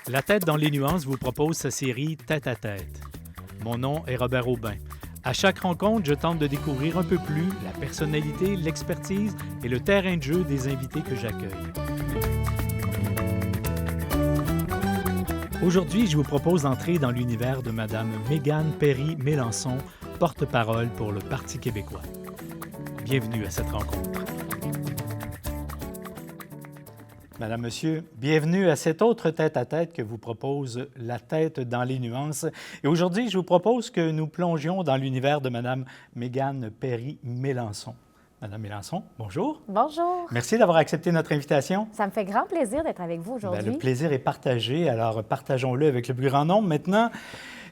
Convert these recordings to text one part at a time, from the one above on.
La tête dans les nuances vous propose sa série Tête à tête. Mon nom est Robert Aubin. À chaque rencontre, je tente de découvrir un peu plus la personnalité, l'expertise et le terrain de jeu des invités que j'accueille. Aujourd'hui, je vous propose d'entrer dans l'univers de Mme Mégane Perry-Mélançon, porte-parole pour le Parti québécois. Bienvenue à cette rencontre. Madame, Monsieur, bienvenue à cette autre tête-à-tête que vous propose La tête dans les nuances. Et aujourd'hui, je vous propose que nous plongions dans l'univers de Mme Mégane Perry-Mélançon. Madame Mélançon, bonjour. Bonjour. Merci d'avoir accepté notre invitation. Ça me fait grand plaisir d'être avec vous aujourd'hui. Le plaisir est partagé, alors partageons-le avec le plus grand nombre. Maintenant,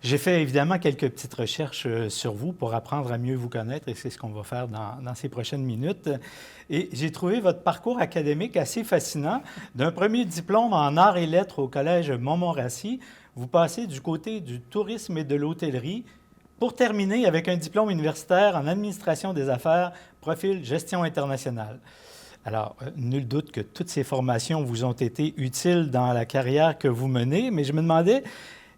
j'ai fait évidemment quelques petites recherches sur vous pour apprendre à mieux vous connaître et c'est ce qu'on va faire dans ces prochaines minutes. Et j'ai trouvé votre parcours académique assez fascinant. D'un premier diplôme en arts et lettres au Collège Montmorency, vous passez du côté du tourisme et de l'hôtellerie pour terminer avec un diplôme universitaire en administration des affaires, profil gestion internationale. Alors, nul doute que toutes ces formations vous ont été utiles dans la carrière que vous menez, mais je me demandais,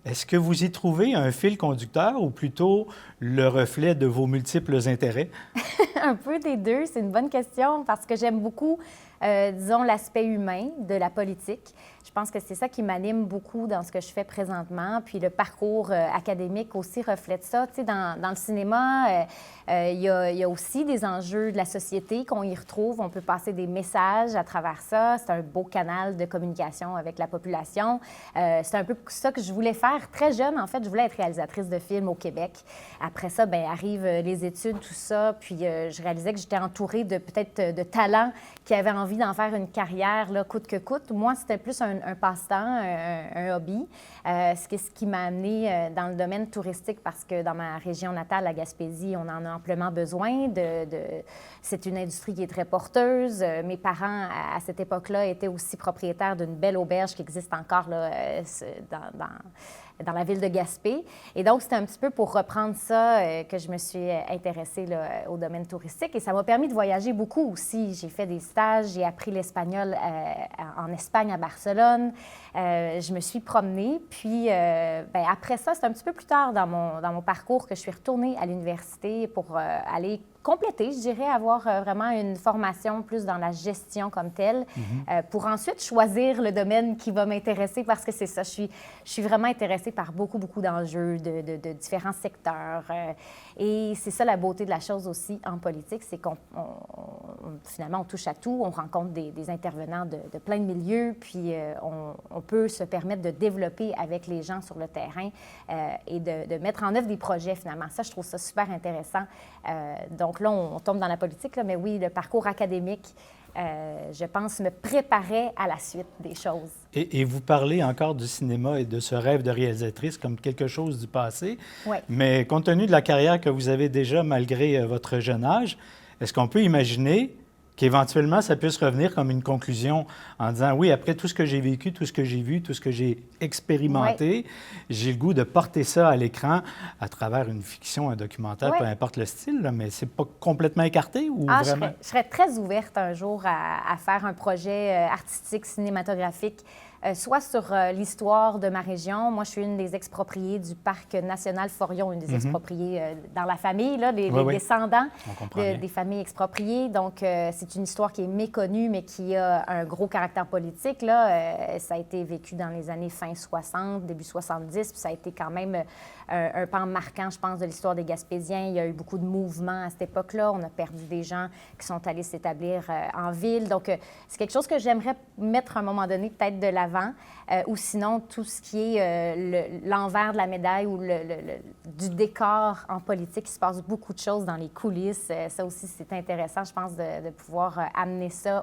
est-ce que vous y trouvez un fil conducteur ou plutôt le reflet de vos multiples intérêts? Un peu des deux, c'est une bonne question parce que j'aime beaucoup, disons, l'aspect humain de la politique. Je pense que c'est ça qui m'anime beaucoup dans ce que je fais présentement. Puis le parcours académique aussi reflète ça. Tu sais, dans le cinéma, il y a aussi des enjeux de la société qu'on y retrouve. On peut passer des messages à travers ça. C'est un beau canal de communication avec la population. C'est un peu ça que je voulais faire très jeune. En fait, je voulais être réalisatrice de films au Québec. Après ça, bien, arrivent les études, tout ça. Puis je réalisais que j'étais entourée de peut-être de talents qui avaient envie d'en faire une carrière, là, coûte que coûte. Moi, c'était plus un passe-temps, un hobby. Ce qui m'a amenée dans le domaine touristique parce que dans ma région natale, la Gaspésie, on en a amplement besoin. C'est une industrie qui est très porteuse. Mes parents, à cette époque-là, étaient aussi propriétaires d'une belle auberge qui existe encore là, dans la ville de Gaspé. Et donc, c'était un petit peu pour reprendre ça que je me suis intéressée là, au domaine touristique. Et ça m'a permis de voyager beaucoup aussi. J'ai fait des stages, j'ai appris l'espagnol en Espagne, à Barcelone. Je me suis promenée. Puis, après ça, c'est un petit peu plus tard dans mon parcours que je suis retournée à l'université pour aller compléter, je dirais, avoir vraiment une formation plus dans la gestion comme telle, pour ensuite choisir le domaine qui va m'intéresser parce que c'est ça, je suis vraiment intéressée par beaucoup d'enjeux de différents secteurs. Et c'est ça la beauté de la chose aussi en politique, c'est finalement, on touche à tout, on rencontre des intervenants de plein de milieux, puis on peut se permettre de développer avec les gens sur le terrain et de mettre en œuvre des projets, finalement. Ça, je trouve ça super intéressant. Donc là, on tombe dans la politique, là, mais oui, le parcours académique, je pense, me préparait à la suite des choses. Et vous parlez encore du cinéma et de ce rêve de réalisatrice comme quelque chose du passé. Oui. Mais compte tenu de la carrière que vous avez déjà malgré votre jeune âge, est-ce qu'on peut imaginer qu'éventuellement, ça puisse revenir comme une conclusion en disant, oui, après tout ce que j'ai vécu, tout ce que j'ai vu, tout ce que j'ai expérimenté, j'ai le goût de porter ça à l'écran à travers une fiction, un documentaire, peu importe le style, là, mais c'est pas complètement écarté ou vraiment? Je serais très ouverte un jour à faire un projet artistique, cinématographique, soit sur l'histoire de ma région. Moi, je suis une des expropriées du Parc national Forillon, une des expropriées dans la famille, là, les descendants des familles expropriées. Donc, c'est une histoire qui est méconnue, mais qui a un gros caractère politique. Là. Ça a été vécu dans les années fin 60, début 70, puis ça a été quand même un pan marquant, je pense, de l'histoire des Gaspésiens. Il y a eu beaucoup de mouvements à cette époque-là. On a perdu des gens qui sont allés s'établir en ville. Donc, c'est quelque chose que j'aimerais mettre à un moment donné peut-être de l'avant. Ou sinon, tout ce qui est l'envers de la médaille ou du décor en politique. Il se passe beaucoup de choses dans les coulisses. Ça aussi, c'est intéressant, je pense, de pouvoir amener ça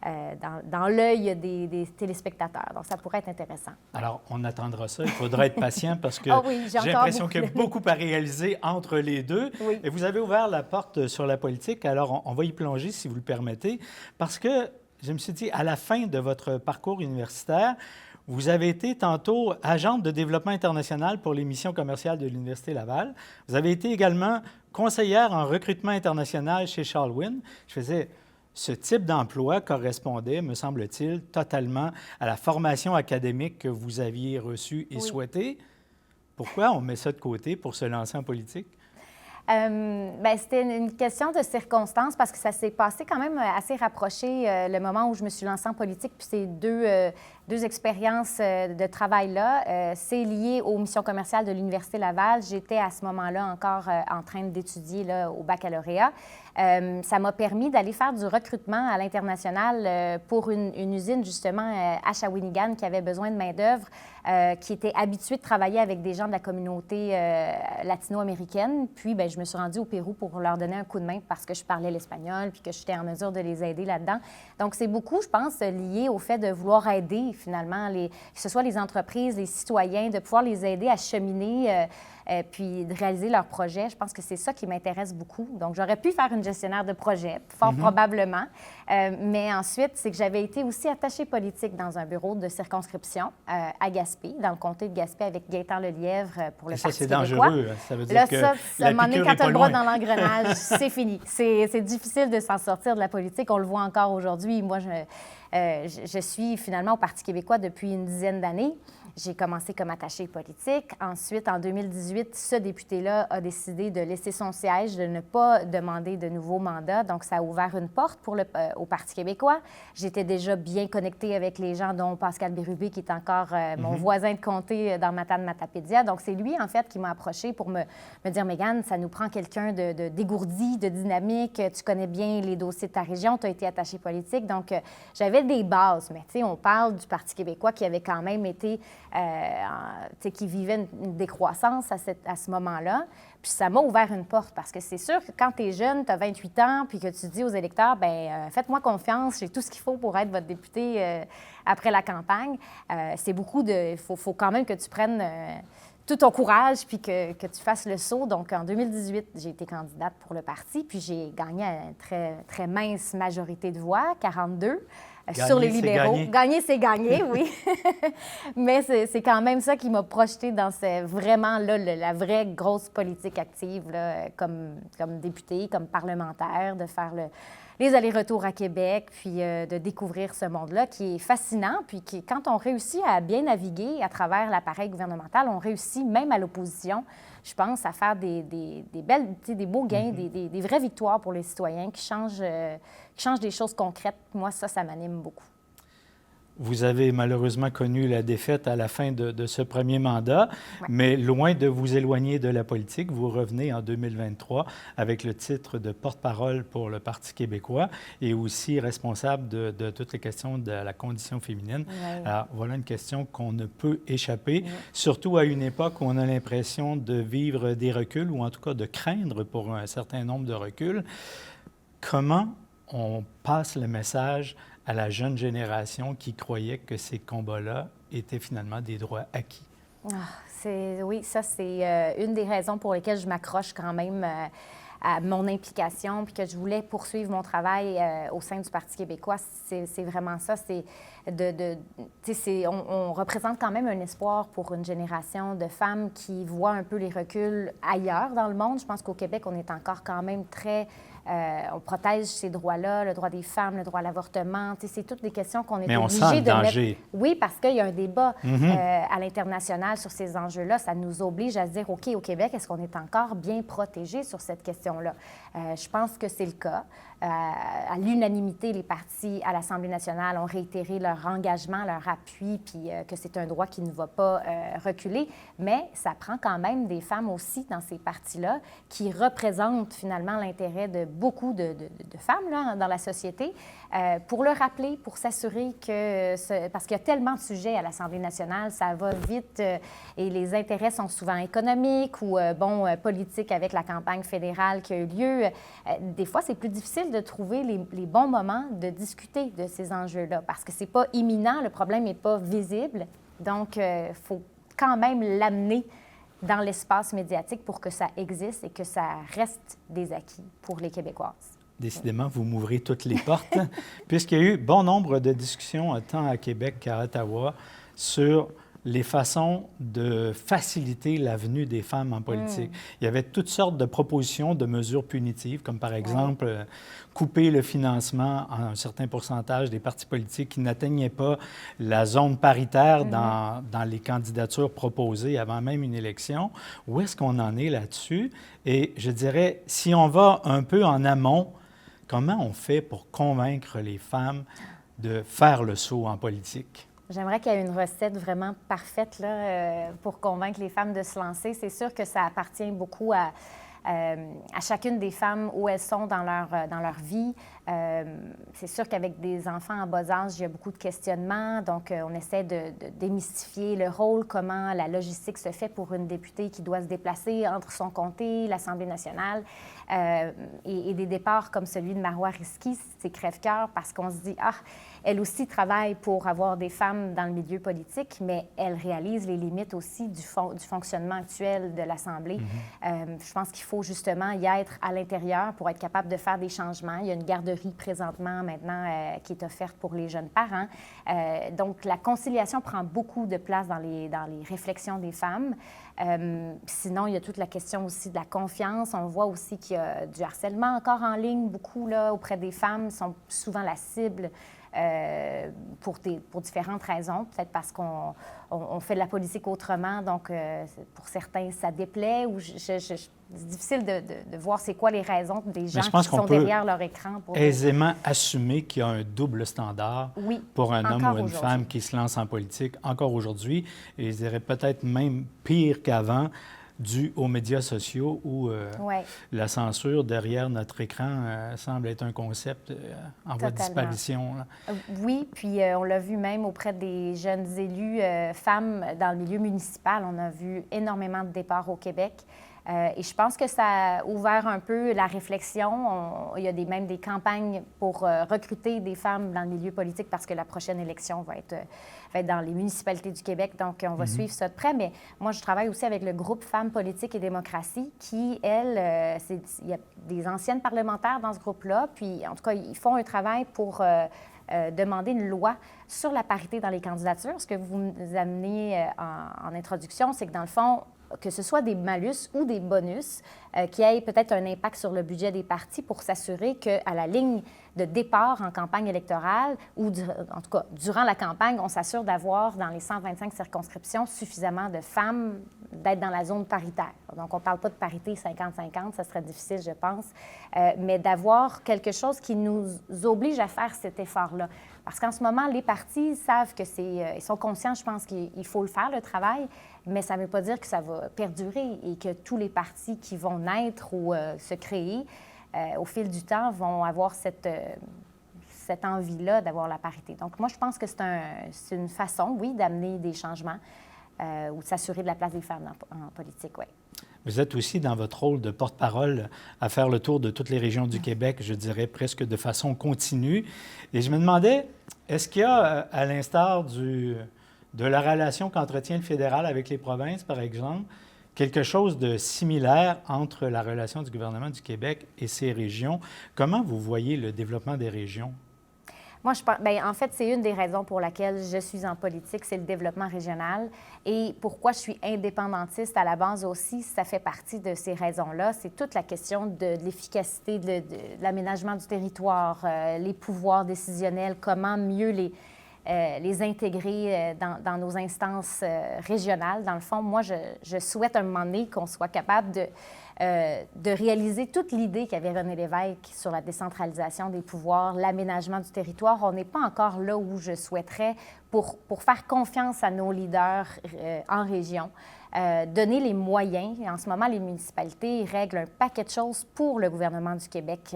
dans l'œil des téléspectateurs. Donc, ça pourrait être intéressant. Alors, on attendra ça. Il faudra être patient parce que j'ai l'impression qu'il y a beaucoup à réaliser entre les deux. Oui. Et vous avez ouvert la porte sur la politique. Alors, on va y plonger, si vous le permettez, parce que je me suis dit, à la fin de votre parcours universitaire, vous avez été tantôt agente de développement international pour les missions commerciales de l'Université Laval. Vous avez été également conseillère en recrutement international chez Charles Wynne. Je faisais, ce type d'emploi correspondait, me semble-t-il, totalement à la formation académique que vous aviez reçue et souhaitée. Pourquoi on met ça de côté pour se lancer en politique? Bien, c'était une question de circonstances parce que ça s'est passé quand même assez rapproché le moment où je me suis lancée en politique. Puis ces deux expériences de travail-là, c'est lié aux missions commerciales de l'Université Laval. J'étais à ce moment-là encore en train d'étudier là, au baccalauréat. Ça m'a permis d'aller faire du recrutement à l'international pour une usine, justement, à Shawinigan, qui avait besoin de main-d'œuvre, qui était habituée de travailler avec des gens de la communauté latino-américaine. Puis, bien, je me suis rendue au Pérou pour leur donner un coup de main parce que je parlais l'espagnol puis que j'étais en mesure de les aider là-dedans. Donc, c'est beaucoup, je pense, lié au fait de vouloir aider, finalement, que ce soit les entreprises, les citoyens, de pouvoir les aider à cheminer puis de réaliser leurs projets. Je pense que c'est ça qui m'intéresse beaucoup. Donc, j'aurais pu faire une gestionnaire de projet, fort probablement. Mais ensuite, c'est que j'avais été aussi attachée politique dans un bureau de circonscription à Gaspé, dans le comté de Gaspé, avec Gaétan Lelièvre pour le Parti québécois. C'est dangereux. Ça veut dire là, que ça, à un moment donné, quand tu as le bras loin. dans l'engrenage, c'est fini. C'est difficile de s'en sortir de la politique. On le voit encore aujourd'hui. Moi, je suis finalement au Parti québécois depuis une dizaine d'années. J'ai commencé comme attachée politique. Ensuite, en 2018, ce député-là a décidé de laisser son siège, de ne pas demander de nouveaux mandats. Donc, ça a ouvert une porte au Parti québécois. J'étais déjà bien connectée avec les gens, dont Pascal Bérubé, qui est encore mon voisin de comté dans Matane-Matapédia. Donc, c'est lui, en fait, qui m'a approchée pour me dire, Mégane, ça nous prend quelqu'un de dégourdi, de dynamique. Tu connais bien les dossiers de ta région. Tu as été attachée politique. Donc, j'avais des bases. Mais, tu sais, on parle du Parti québécois qui avait quand même été... qui vivait une décroissance à ce moment-là. Puis ça m'a ouvert une porte parce que c'est sûr que quand tu es jeune, tu as 28 ans, puis que tu dis aux électeurs, bien, faites-moi confiance, j'ai tout ce qu'il faut pour être votre député après la campagne. C'est beaucoup de... Il faut quand même que tu prennes tout ton courage puis que tu fasses le saut. Donc, en 2018, j'ai été candidate pour le parti, puis j'ai gagné à une très, très mince majorité de voix, 42. Sur les libéraux. Gagner, c'est gagner, oui. Mais c'est quand même ça qui m'a projetée dans vraiment là, la vraie grosse politique active là, comme députée, comme parlementaire, de faire les allers-retours à Québec, puis de découvrir ce monde-là qui est fascinant, puis quand on réussit à bien naviguer à travers l'appareil gouvernemental, on réussit même à l'opposition, je pense, à faire des belles, des beaux gains, des vraies victoires pour les citoyens qui changent des choses concrètes. Moi, ça m'anime beaucoup. Vous avez malheureusement connu la défaite à la fin de ce premier mandat, mais loin de vous éloigner de la politique, vous revenez en 2023 avec le titre de porte-parole pour le Parti québécois et aussi responsable de toutes les questions de la condition féminine. Oui. Alors, voilà une question qu'on ne peut échapper, surtout à une époque où on a l'impression de vivre des reculs ou en tout cas de craindre pour un certain nombre de reculs. Comment on passe le message à la jeune génération qui croyait que ces combats-là étaient finalement des droits acquis? Oui, ça, c'est une des raisons pour lesquelles je m'accroche quand même à mon implication puis que je voulais poursuivre mon travail au sein du Parti québécois. C'est vraiment ça. On représente quand même un espoir pour une génération de femmes qui voient un peu les reculs ailleurs dans le monde. Je pense qu'au Québec, on est encore quand même très... on protège ces droits-là, le droit des femmes, le droit à l'avortement. C'est toutes des questions qu'on est obligé de mettre. Oui, parce qu'il y a un débat à l'international sur ces enjeux-là. Ça nous oblige à se dire, OK, au Québec, est-ce qu'on est encore bien protégé sur cette question-là? Je pense que c'est le cas. À l'unanimité, les partis à l'Assemblée nationale ont réitéré leur engagement, leur appui, puis que c'est un droit qui ne va pas reculer. Mais ça prend quand même des femmes aussi dans ces partis-là qui représentent finalement l'intérêt de beaucoup de femmes là, dans la société, pour le rappeler, pour s'assurer que... parce qu'il y a tellement de sujets à l'Assemblée nationale, ça va vite et les intérêts sont souvent économiques ou, politiques avec la campagne fédérale qui a eu lieu. Des fois, c'est plus difficile de trouver les bons moments de discuter de ces enjeux-là parce que c'est pas imminent, le problème n'est pas visible. Donc, il faut quand même l'amener dans l'espace médiatique pour que ça existe et que ça reste des acquis pour les Québécoises. Décidément, vous m'ouvrez toutes les portes, puisqu'il y a eu bon nombre de discussions tant à Québec qu'à Ottawa sur les façons de faciliter la venue des femmes en politique. Il y avait toutes sortes de propositions de mesures punitives, comme par exemple couper le financement à un certain pourcentage des partis politiques qui n'atteignaient pas la zone paritaire dans les candidatures proposées avant même une élection. Où est-ce qu'on en est là-dessus? Et je dirais, si on va un peu en amont, comment on fait pour convaincre les femmes de faire le saut en politique? J'aimerais qu'il y ait une recette vraiment parfaite là, pour convaincre les femmes de se lancer. C'est sûr que ça appartient beaucoup à chacune des femmes où elles sont dans leur vie. C'est sûr qu'avec des enfants en bas âge, il y a beaucoup de questionnements. Donc, on essaie de démystifier le rôle, comment la logistique se fait pour une députée qui doit se déplacer entre son comté, l'Assemblée nationale. Et des départs comme celui de Marois Risky, c'est crève-cœur parce qu'on se dit, elle aussi travaille pour avoir des femmes dans le milieu politique, mais elle réalise les limites aussi du fonctionnement actuel de l'Assemblée. Je pense qu'il faut justement y être à l'intérieur pour être capable de faire des changements. Il y a une garderie présentement maintenant qui est offerte pour les jeunes parents. Donc, la conciliation prend beaucoup de place dans les réflexions des femmes. Sinon, il y a toute la question aussi de la confiance. On voit aussi qu'il y a du harcèlement encore en ligne, beaucoup là, auprès des femmes, sont souvent la cible pour différentes raisons, peut-être parce qu'on fait de la politique autrement, donc pour certains, ça déplaît, ou c'est difficile de voir c'est quoi les raisons des gens qui sont derrière leur écran. Aisément assumer qu'il y a un double standard pour un homme ou une femme qui se lance en politique encore aujourd'hui, et je dirais peut-être même pire qu'avant, dû aux médias sociaux où la censure derrière notre écran semble être un concept en voie de disparition. Là. Oui, puis on l'a vu même auprès des jeunes élus femmes dans le milieu municipal. On a vu énormément de départs au Québec. Et je pense que ça a ouvert un peu la réflexion. Il y a même des campagnes pour recruter des femmes dans le milieu politique parce que la prochaine élection va être dans les municipalités du Québec. Donc, on va suivre ça de près. Mais moi, je travaille aussi avec le groupe Femmes, Politique et Démocratie qui, il y a des anciennes parlementaires dans ce groupe-là. Puis, en tout cas, ils font un travail pour demander une loi sur la parité dans les candidatures. Ce que vous nous amenez en introduction, c'est que dans le fond, que ce soit des malus ou des bonus, qui aient peut-être un impact sur le budget des partis pour s'assurer qu'à la ligne de départ en campagne électorale, ou en tout cas, durant la campagne, on s'assure d'avoir dans les 125 circonscriptions suffisamment de femmes d'être dans la zone paritaire. Donc, on ne parle pas de parité 50-50, ça serait difficile, je pense, mais d'avoir quelque chose qui nous oblige à faire cet effort-là. Parce qu'en ce moment, les partis savent que ils sont conscients, je pense qu'il faut le faire, le travail, mais ça ne veut pas dire que ça va perdurer et que tous les partis qui vont naître ou se créer au fil du temps vont avoir cette envie-là d'avoir la parité. Donc, moi, je pense que c'est une façon, oui, d'amener des changements ou de s'assurer de la place des femmes en politique, oui. Vous êtes aussi dans votre rôle de porte-parole à faire le tour de toutes les régions du Québec, je dirais presque de façon continue. Et je me demandais, est-ce qu'il y a, à l'instar de la relation qu'entretient le fédéral avec les provinces, par exemple, quelque chose de similaire entre la relation du gouvernement du Québec et ses régions? Comment vous voyez le développement des régions? Moi, je pense, en fait, c'est une des raisons pour laquelle je suis en politique, c'est le développement régional. Et pourquoi je suis indépendantiste à la base aussi, ça fait partie de ces raisons-là. C'est toute la question de l'efficacité de l'aménagement du territoire, les pouvoirs décisionnels, comment mieux les intégrer dans nos instances régionales. Dans le fond, moi, je souhaite un moment donné qu'on soit capable de réaliser toute l'idée qu'avait René Lévesque sur la décentralisation des pouvoirs, l'aménagement du territoire. On n'est pas encore là où je souhaiterais pour faire confiance à nos leaders en région. Donner les moyens. En ce moment, les municipalités règlent un paquet de choses pour le gouvernement du Québec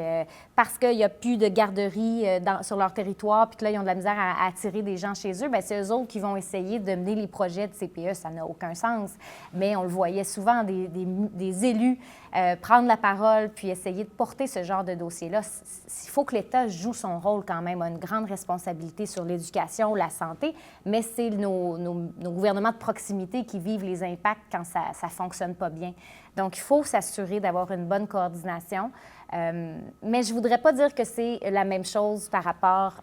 parce qu'il n'y a plus de garderie sur leur territoire puis que là, ils ont de la misère à attirer des gens chez eux. Bien, c'est eux autres qui vont essayer de mener les projets de CPE. Ça n'a aucun sens. Mais on le voyait souvent, des élus prendre la parole puis essayer de porter ce genre de dossier-là. Il faut que l'État joue son rôle quand même, a une grande responsabilité sur l'éducation, la santé, mais c'est nos gouvernements de proximité qui vivent les impacts quand ça ne fonctionne pas bien. Donc, il faut s'assurer d'avoir une bonne coordination. Mais je ne voudrais pas dire que c'est la même chose par rapport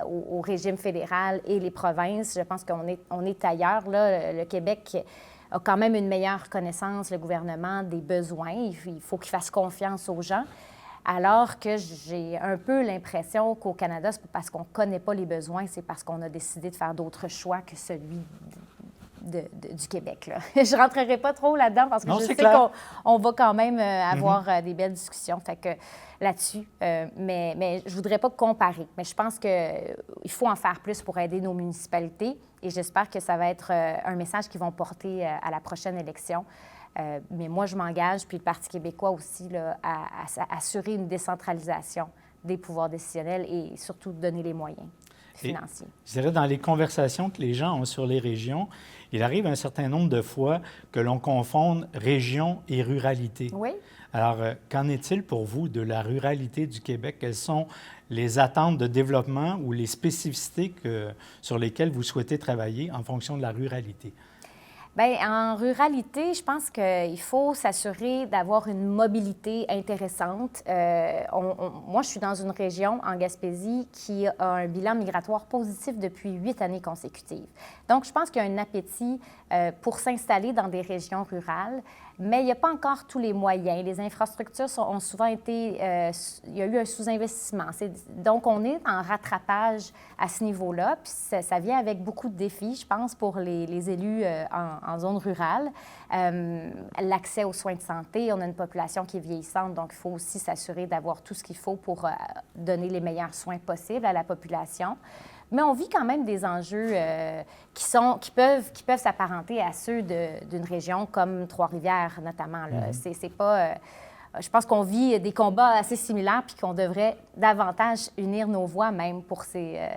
au régime fédéral et les provinces. Je pense qu'on est ailleurs. Là. Le Québec a quand même une meilleure connaissance, le gouvernement, des besoins. Il faut qu'il fasse confiance aux gens. Alors que j'ai un peu l'impression qu'au Canada, c'est pas parce qu'on ne connaît pas les besoins, c'est parce qu'on a décidé de faire d'autres choix que celui du Québec. Là. Je ne rentrerai pas trop là-dedans parce que je sais qu'on va quand même avoir des belles discussions là-dessus. Mais je ne voudrais pas comparer. Mais je pense qu'il faut en faire plus pour aider nos municipalités et j'espère que ça va être un message qu'ils vont porter à la prochaine élection. Mais moi, je m'engage, puis le Parti québécois aussi, là, à assurer une décentralisation des pouvoirs décisionnels et surtout donner les moyens financiers. Et, je dirais, dans les conversations que les gens ont sur les régions, il arrive un certain nombre de fois que l'on confonde région et ruralité. Oui. Alors, qu'en est-il pour vous de la ruralité du Québec? Quelles sont les attentes de développement ou les spécificités sur lesquelles vous souhaitez travailler en fonction de la ruralité? Bien, en ruralité, je pense qu'il faut s'assurer d'avoir une mobilité intéressante. Moi, je suis dans une région, en Gaspésie, qui a un bilan migratoire positif depuis 8 années consécutives. Donc, je pense qu'il y a un appétit pour s'installer dans des régions rurales, mais il n'y a pas encore tous les moyens. Les infrastructures ont souvent été... il y a eu un sous-investissement. Donc, on est en rattrapage à ce niveau-là, puis ça vient avec beaucoup de défis, je pense, pour les élus en zone rurale. L'accès aux soins de santé, on a une population qui est vieillissante, donc il faut aussi s'assurer d'avoir tout ce qu'il faut pour donner les meilleurs soins possibles à la population. Mais on vit quand même des enjeux qui peuvent s'apparenter à ceux d'une région comme Trois-Rivières, notamment. Là. C'est pas... je pense qu'on vit des combats assez similaires puis qu'on devrait davantage unir nos voix même pour ces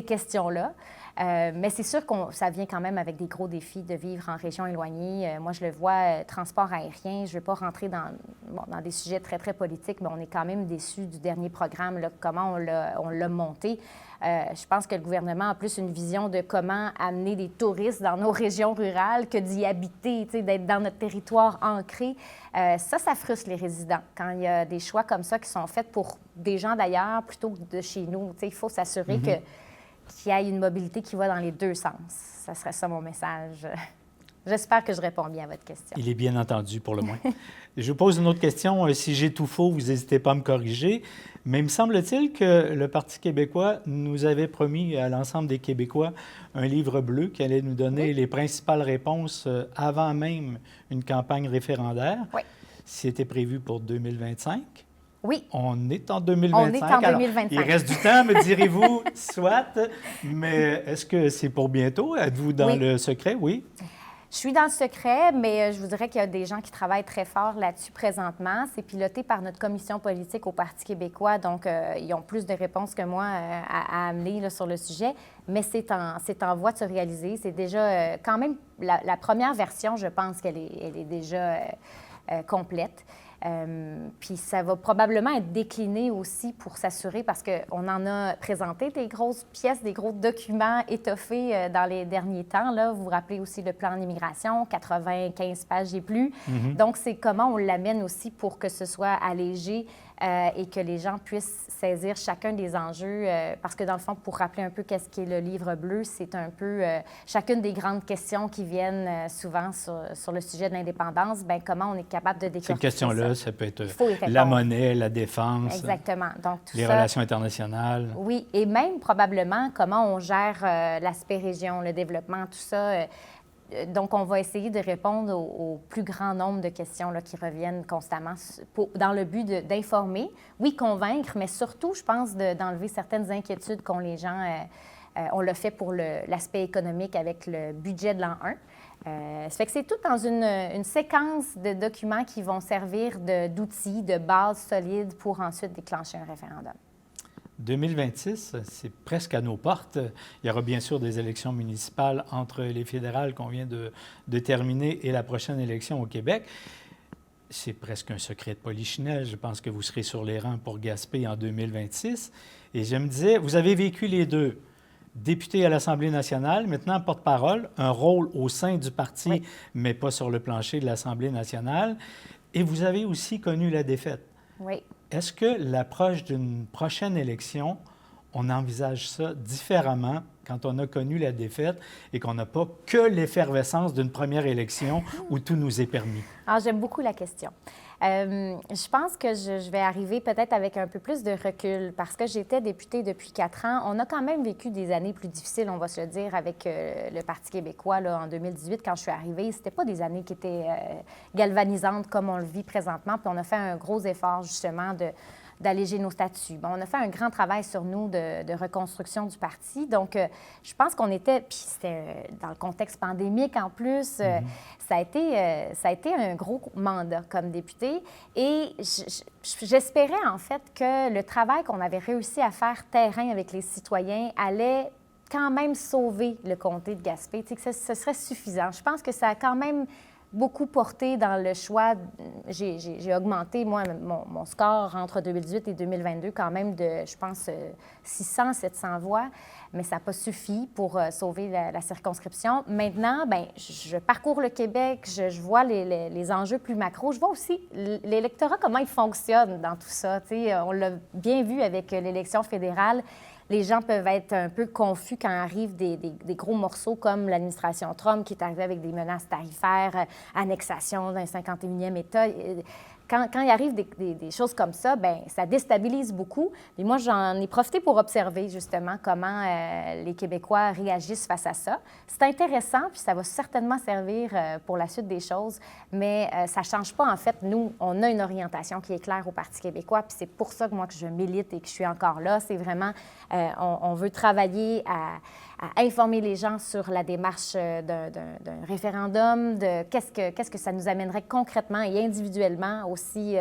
questions-là. Mais c'est sûr que ça vient quand même avec des gros défis de vivre en région éloignée. Moi, je le vois, transport aérien, je ne vais pas rentrer dans des sujets très, très politiques, mais on est quand même déçus du dernier programme, là, comment on l'a monté. Je pense que le gouvernement a plus une vision de comment amener des touristes dans nos régions rurales que d'y habiter, d'être dans notre territoire ancré. Ça frustre les résidents quand il y a des choix comme ça qui sont faits pour des gens d'ailleurs plutôt que de chez nous. Il faut s'assurer qu'il y ait une mobilité qui va dans les deux sens. Ça serait ça mon message. J'espère que je réponds bien à votre question. Il est bien entendu, pour le moins. Je vous pose une autre question. Si j'ai tout faux, vous n'hésitez pas à me corriger. Mais me semble-t-il que le Parti québécois nous avait promis à l'ensemble des Québécois un livre bleu qui allait nous donner les principales réponses avant même une campagne référendaire. Oui. C'était prévu pour 2025. Oui. On est en 2025. On est en 2025. Alors, il reste du temps, me direz-vous, soit. Mais est-ce que c'est pour bientôt? Êtes-vous dans le secret? Oui. Je suis dans le secret, mais je vous dirais qu'il y a des gens qui travaillent très fort là-dessus présentement. C'est piloté par notre commission politique au Parti québécois, donc ils ont plus de réponses que moi à amener là, sur le sujet. Mais c'est en voie de se réaliser. C'est déjà quand même la première version, je pense qu'elle est déjà complète. Puis ça va probablement être décliné aussi pour s'assurer, parce qu'on en a présenté des grosses pièces, des gros documents étoffés dans les derniers temps. Là. Vous vous rappelez aussi le plan d'immigration, 95 pages et plus. Donc, c'est comment on l'amène aussi pour que ce soit allégé et que les gens puissent saisir chacun des enjeux. Parce que dans le fond, pour rappeler un peu qu'est-ce qu'est le livre bleu, c'est un peu chacune des grandes questions qui viennent souvent sur le sujet de l'indépendance, bien, comment on est capable de décortiquer ces questions-là, ça peut être la la monnaie, la défense, exactement. Donc, tout les relations internationales. Oui, et même probablement comment on gère l'aspect région, le développement, tout ça. Donc, on va essayer de répondre au plus grand nombre de questions là, qui reviennent constamment dans le but d'informer, oui, convaincre, mais surtout, je pense, d'enlever certaines inquiétudes qu'ont les gens. On l'a fait pour l'aspect économique avec le budget de l'an 1. Ça fait que c'est tout dans une séquence de documents qui vont servir d'outils, de base solide pour ensuite déclencher un référendum. 2026, c'est presque à nos portes. Il y aura bien sûr des élections municipales entre les fédérales qu'on vient de terminer et la prochaine élection au Québec. C'est presque un secret de polichinelle. Je pense que vous serez sur les rangs pour Gaspé en 2026. Et je me disais, vous avez vécu les deux. Député à l'Assemblée nationale, maintenant porte-parole, un rôle au sein du parti, oui, mais pas sur le plancher de l'Assemblée nationale. Et vous avez aussi connu la défaite. Oui. Est-ce que l'approche d'une prochaine élection, on envisage ça différemment quand on a connu la défaite et qu'on n'a pas que l'effervescence d'une première élection où tout nous est permis? Alors, j'aime beaucoup la question. Je pense que je vais arriver peut-être avec un peu plus de recul parce que j'étais députée depuis 4 ans. On a quand même vécu des années plus difficiles, on va se le dire, avec le Parti québécois là, en 2018. Quand je suis arrivée, c'était pas des années qui étaient galvanisantes comme on le vit présentement. Puis on a fait un gros effort, justement, d'alléger nos statuts. Bon, on a fait un grand travail sur nous de reconstruction du parti. Donc, je pense qu'on était, puis c'était dans le contexte pandémique en plus, ça a été un gros mandat comme député. Et j'espérais en fait que le travail qu'on avait réussi à faire terrain avec les citoyens allait quand même sauver le comté de Gaspé, que ce serait suffisant. Je pense que ça a quand même beaucoup porté dans le choix. J'ai augmenté, moi, mon score entre 2018 et 2022 quand même de, je pense, 600, 700 voix, mais ça n'a pas suffi pour sauver la circonscription. Maintenant, bien, je parcours le Québec, je vois les enjeux plus macro. Je vois aussi l'électorat, comment il fonctionne dans tout ça. T'sais, on l'a bien vu avec l'élection fédérale. Les gens peuvent être un peu confus quand arrivent des gros morceaux comme l'administration Trump qui est arrivée avec des menaces tarifaires, annexation d'un 51e État. Quand il arrive des choses comme ça, bien, ça déstabilise beaucoup. Et moi, j'en ai profité pour observer justement comment les Québécois réagissent face à ça. C'est intéressant, puis ça va certainement servir pour la suite des choses, mais ça ne change pas. En fait, nous, on a une orientation qui est claire au Parti québécois, puis c'est pour ça que moi, que je milite et que je suis encore là. C'est vraiment, on veut travailler à informer les gens sur la démarche d'un référendum, de qu'est-ce que ça nous amènerait concrètement et individuellement aussi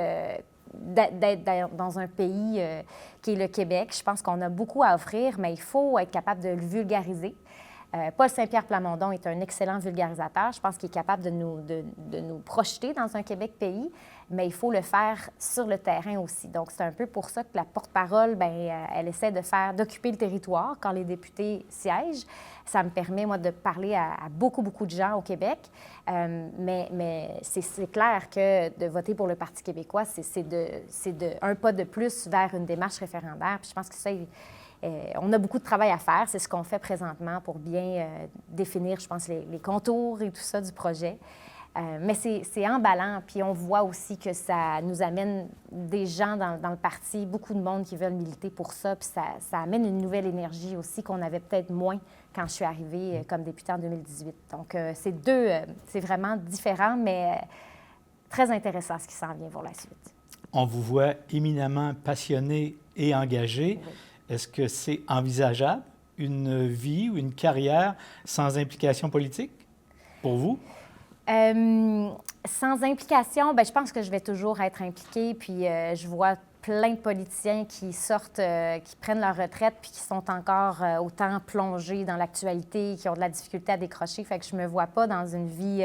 d'être dans un pays qui est le Québec. Je pense qu'on a beaucoup à offrir, mais il faut être capable de le vulgariser. Paul Saint-Pierre Plamondon est un excellent vulgarisateur. Je pense qu'il est capable de nous projeter dans un Québec pays, mais il faut le faire sur le terrain aussi. Donc, c'est un peu pour ça que la porte-parole, bien, elle essaie d'occuper le territoire quand les députés siègent. Ça me permet, moi, de parler à beaucoup, beaucoup de gens au Québec. Mais c'est clair que de voter pour le Parti québécois, c'est un pas de plus vers une démarche référendaire. Puis je pense que ça, on a beaucoup de travail à faire. C'est ce qu'on fait présentement pour bien définir, je pense, les contours et tout ça du projet. Mais c'est emballant. Puis on voit aussi que ça nous amène des gens dans le parti, beaucoup de monde qui veulent militer pour ça. Puis ça amène une nouvelle énergie aussi qu'on avait peut-être moins quand je suis arrivée comme députée en 2018. Donc, c'est vraiment différent, mais très intéressant ce qui s'en vient pour la suite. On vous voit éminemment passionné et engagé. Oui. Est-ce que c'est envisageable, une vie ou une carrière sans implication politique pour vous? Sans implication, bien, je pense que je vais toujours être impliquée. Puis je vois plein de politiciens qui sortent, qui prennent leur retraite puis qui sont encore autant plongés dans l'actualité, qui ont de la difficulté à décrocher. Fait que je me vois pas dans une vie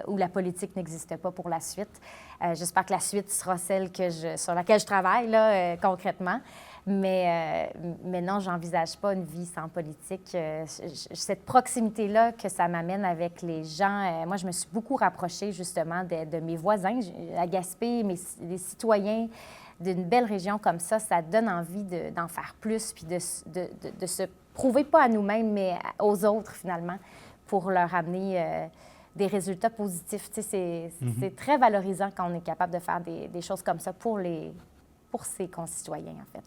où la politique n'existe pas pour la suite. J'espère que la suite sera celle sur laquelle je travaille là, concrètement. Mais non, j'envisage pas une vie sans politique. Cette proximité-là que ça m'amène avec les gens, moi, je me suis beaucoup rapprochée justement de mes voisins à Gaspé, les citoyens d'une belle région comme ça donne envie d'en faire plus puis de se prouver pas à nous-mêmes, mais aux autres finalement, pour leur amener des résultats positifs. Tu sais, c'est très valorisant quand on est capable de faire des choses comme ça pour ses concitoyens, en fait.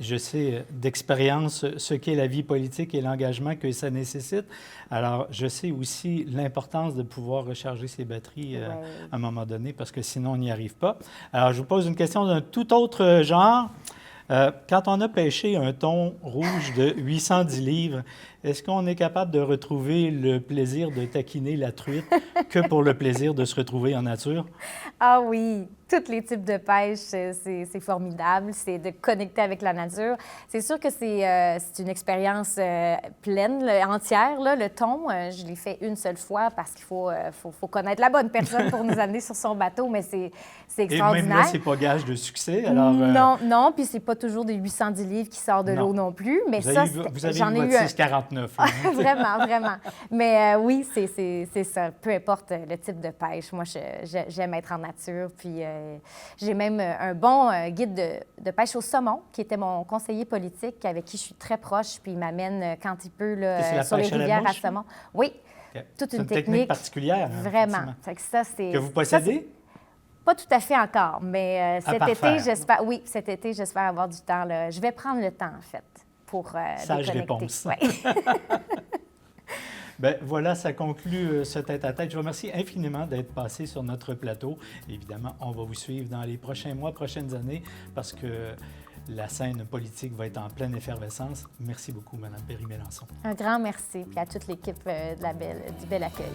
Je sais d'expérience ce qu'est la vie politique et l'engagement que ça nécessite. Alors, je sais aussi l'importance de pouvoir recharger ses batteries à un moment donné, parce que sinon, on n'y arrive pas. Alors, je vous pose une question d'un tout autre genre. Quand on a pêché un thon rouge de 810 livres, est-ce qu'on est capable de retrouver le plaisir de taquiner la truite que pour le plaisir de se retrouver en nature? Ah oui, tous les types de pêche, c'est formidable. C'est de connecter avec la nature. C'est sûr que c'est une expérience pleine, entière. Là, le thon, je l'ai fait une seule fois parce qu'il faut connaître la bonne personne pour nous amener sur son bateau, mais c'est extraordinaire. Et même là, c'est pas gage de succès. Alors, non, puis c'est pas toujours des 810 livres qui sortent de l'eau non plus. Mais vous avez eu votre 649. Vraiment. Mais oui, c'est ça. Peu importe le type de pêche. Moi, j'aime être en nature, puis J'ai même un bon guide de pêche au saumon, qui était mon conseiller politique, avec qui je suis très proche, puis il m'amène quand il peut là, sur les rivières à saumon. Oui, toute une technique particulière. Vraiment. Fait que ça, c'est... Que vous possédez? Pas tout à fait encore, mais cet été, j'espère... Oui, cet été, j'espère avoir du temps. Là. Je vais prendre le temps, en fait, pour Sage déconnecter. Réponse. Ouais. Bien, voilà, ça conclut ce tête-à-tête. Je vous remercie infiniment d'être passé sur notre plateau. Évidemment, on va vous suivre dans les prochains mois, prochaines années, parce que la scène politique va être en pleine effervescence. Merci beaucoup, Mme Perry-Melançon. Un grand merci, puis à toute l'équipe du Bel Accueil.